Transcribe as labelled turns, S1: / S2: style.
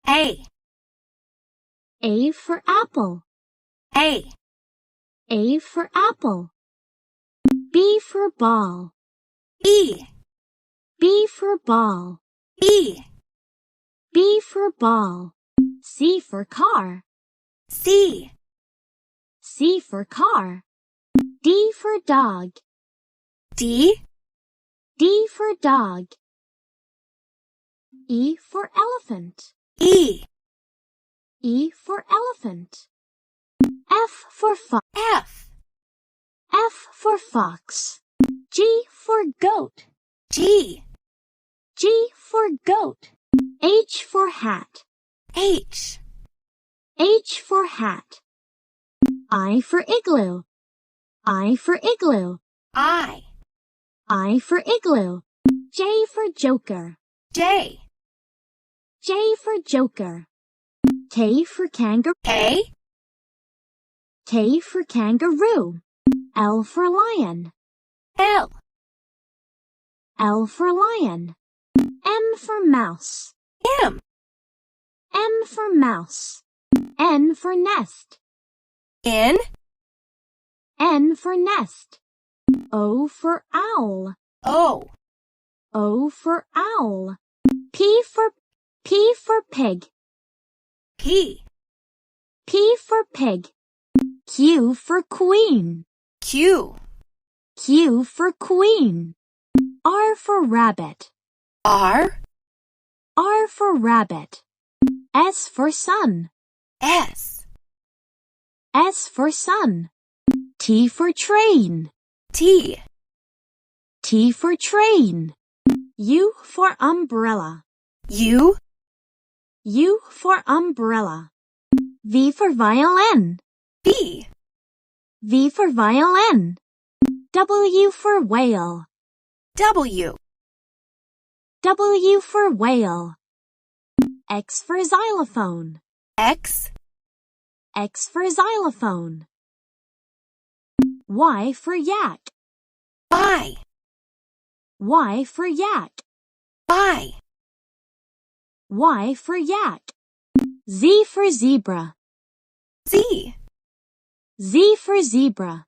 S1: A.
S2: A for apple.
S1: A.
S2: A for apple. B for ball.
S1: B.
S2: B for ball.
S1: B.
S2: B for ball. C for car.
S1: C.
S2: C for car. D for dog.
S1: D.
S2: D for dog. E for elephant.
S1: E.
S2: E for elephant. F for fox.
S1: F.
S2: F for fox. G for goat.
S1: G.
S2: G for goat. H for hat.
S1: H.
S2: H for hat. I for igloo. I for igloo.
S1: I.
S2: I for igloo. J for joker.
S1: J.
S2: J for joker. K for kangaroo.
S1: K.
S2: K for kangaroo. L for lion.
S1: L.
S2: L for lion. M for mouse.
S1: M.
S2: M for mouse. N for nest.
S1: N.
S2: N for nest. O for owl.
S1: O.
S2: O for owl. P for pig.
S1: P.
S2: P for pig. Q for queen.
S1: Q.
S2: Q for queen. R for rabbit.
S1: R.
S2: R for rabbit. S for sun.
S1: S.
S2: S for sun. T for train.
S1: T.
S2: T for train. U for umbrella.
S1: U.
S2: U for umbrella. V for violin.
S1: V.
S2: V for violin. W for whale.
S1: W.
S2: W for whale. X for xylophone.
S1: X.
S2: X for xylophone. Y for yak.
S1: Y.
S2: Y for yak.
S1: Y.
S2: Y for yak. Z for zebra.
S1: Z.
S2: Z for zebra.